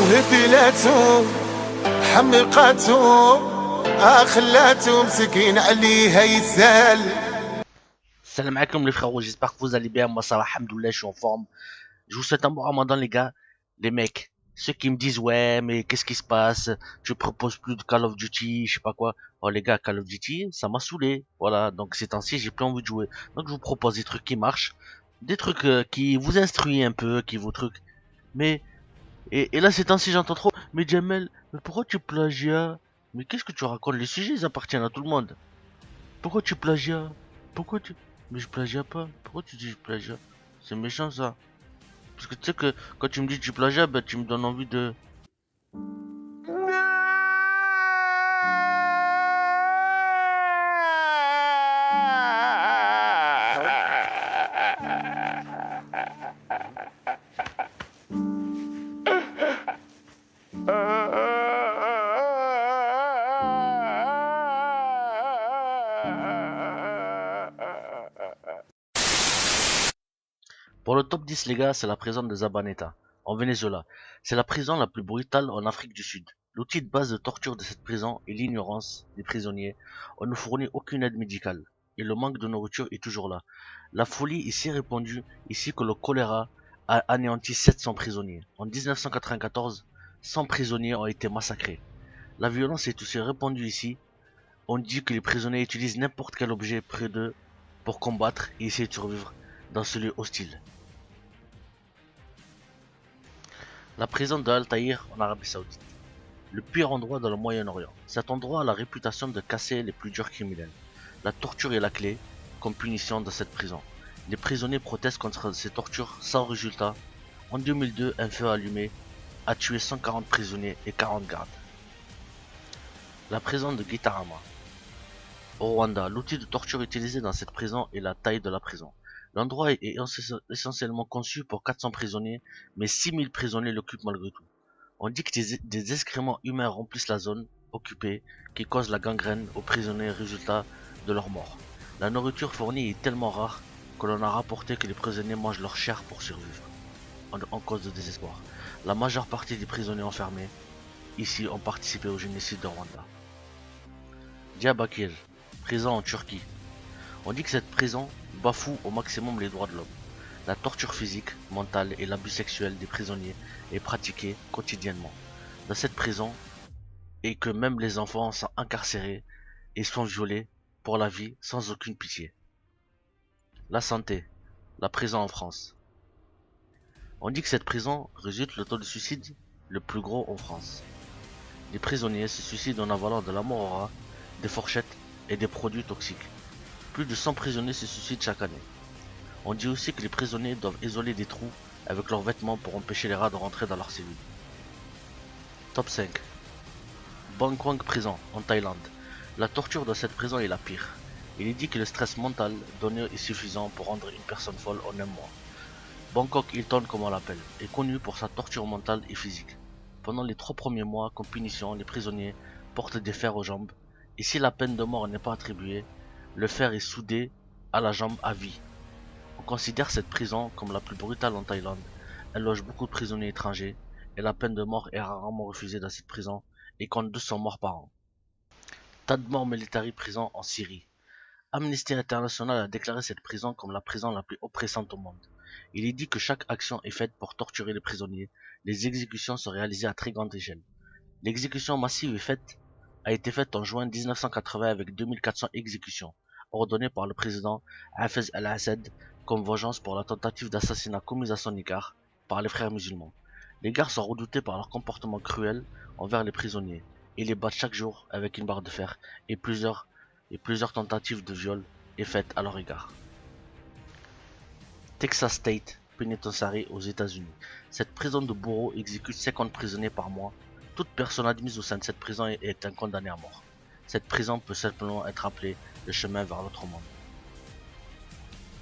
وهبلته حمقته خلاته مسكين عليها يسال. Salam alaikum les frérots, j'espère que vous allez bien, moi ça va, alhamdoulilah, je suis en forme. Je vous souhaite un bon ramadan les gars, les mecs. Ceux qui me disent ouais mais qu'est-ce qui se passe, tu proposes plus de Call of Duty, je sais pas quoi. Oh les gars, Call of Duty, ça m'a saoulé. Voilà, donc ces temps-ci j'ai plus envie de jouer. Donc je vous propose des trucs qui marchent, des trucs qui vous instruisent un peu, qui vous trucs. Mais, et là ces temps-ci j'entends trop, mais Jamel, mais pourquoi tu plagiat? Mais qu'est-ce que tu racontes? Les sujets ils appartiennent à tout le monde. Pourquoi tu plagiat? Pourquoi tu... Mais je plagiat pas. Pourquoi tu dis je plagiat? C'est méchant ça. Parce que tu sais que quand tu me dis tu plagiat, bah tu me donnes envie de... Pour le top 10 les gars, c'est la prison de Zabaneta, en Venezuela. C'est la prison la plus brutale en Afrique du Sud. L'outil de base de torture de cette prison est l'ignorance des prisonniers. On ne fournit aucune aide médicale. Et le manque de nourriture est toujours là. La folie est si répandue ici que le choléra a anéanti 700 prisonniers. En 1994, 100 prisonniers ont été massacrés. La violence est aussi répandue ici. On dit que les prisonniers utilisent n'importe quel objet près d'eux pour combattre et essayer de survivre dans ce lieu hostile. La prison de Al-Tahir en Arabie Saoudite. Le pire endroit dans le Moyen-Orient. Cet endroit a la réputation de casser les plus durs criminels. La torture est la clé, comme punition dans cette prison. Les prisonniers protestent contre ces tortures sans résultat. En 2002, un feu allumé a tué 140 prisonniers et 40 gardes. La prison de Gitarama. Au Rwanda, l'outil de torture utilisé dans cette prison est la taille de la prison. L'endroit est essentiellement conçu pour 400 prisonniers, mais 6000 prisonniers l'occupent malgré tout. On dit que des excréments humains remplissent la zone occupée qui cause la gangrène aux prisonniers résultat de leur mort. La nourriture fournie est tellement rare que l'on a rapporté que les prisonniers mangent leur chair pour survivre, en cause de désespoir. La majeure partie des prisonniers enfermés ici ont participé au génocide de Rwanda. Diyarbakir, prison en Turquie. On dit que cette prison bafoue au maximum les droits de l'homme. La torture physique, mentale et l'abus sexuel des prisonniers est pratiqué quotidiennement dans cette prison et que même les enfants sont incarcérés et sont violés pour la vie sans aucune pitié. La santé, la prison en France. On dit que cette prison résulte le taux de suicide le plus gros en France. Les prisonniers se suicident en avalant de la mort au rat, des fourchettes et des produits toxiques. Plus de 100 prisonniers se suicident chaque année. On dit aussi que les prisonniers doivent isoler des trous avec leurs vêtements pour empêcher les rats de rentrer dans leurs cellules. Top 5. Bangkok prison en Thaïlande. La torture dans cette prison est la pire. Il est dit que le stress mental donné est suffisant pour rendre une personne folle en un mois. Bangkok Hilton comme on l'appelle, est connu pour sa torture mentale et physique. Pendant les 3 premiers mois, comme punition, les prisonniers portent des fers aux jambes, et si la peine de mort n'est pas attribuée, le fer est soudé à la jambe à vie. On considère cette prison comme la plus brutale en Thaïlande. Elle loge beaucoup de prisonniers étrangers, et la peine de mort est rarement refusée dans cette prison, et compte 200 morts par an. Tadmor Military Prison en Syrie. Amnesty International a déclaré cette prison comme la prison la plus oppressante au monde. Il est dit que chaque action est faite pour torturer les prisonniers. Les exécutions sont réalisées à très grande échelle. L'exécution massive a été faite en juin 1980 avec 2400 exécutions, ordonnées par le président Hafez al-Assad comme vengeance pour la tentative d'assassinat commise à son égard par les frères musulmans. Les gardes sont redoutés par leur comportement cruel envers les prisonniers et les battent chaque jour avec une barre de fer et plusieurs tentatives de viol est faites à leur égard. Texas State Penitentiary aux États-Unis. Cette prison de bourreaux exécute 50 prisonniers par mois. Toute personne admise au sein de cette prison est un condamné à mort. Cette prison peut simplement être appelée le chemin vers l'autre monde.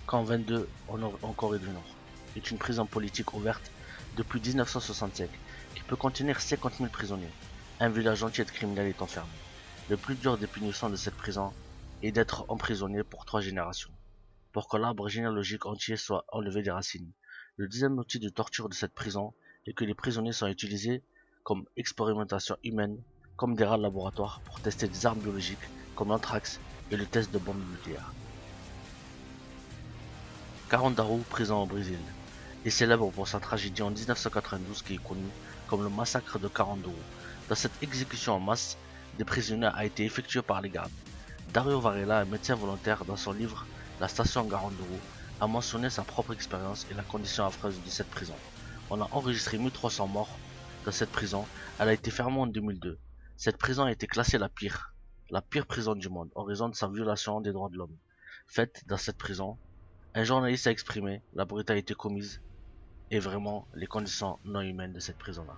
Camp 22 en Corée du Nord est une prison politique ouverte depuis 1965 qui peut contenir 50 000 prisonniers. Un village entier de criminels est enfermé. Le plus dur des punitions de cette prison est d'être emprisonné pour 3 générations, pour que l'arbre généalogique entier soit enlevé des racines. Le deuxième outil de torture de cette prison est que les prisonniers sont utilisés comme expérimentation humaine, comme des rats de laboratoire pour tester des armes biologiques comme l'anthrax et le test de bombes nucléaires. Carandaru, prison au Brésil, est célèbre pour sa tragédie en 1992 qui est connue comme le massacre de Carandaru. Dans cette exécution en masse, des prisonniers a été effectuée par les gardes. Dario Varela, un médecin volontaire, dans son livre La station Carandaru, a mentionné sa propre expérience et la condition affreuse de cette prison. On a enregistré 1300 morts dans cette prison. Elle a été fermée en 2002. Cette prison a été classée la pire prison du monde en raison de sa violation des droits de l'homme. Faite dans cette prison, un journaliste a exprimé la brutalité commise et vraiment les conditions non humaines de cette prison-là.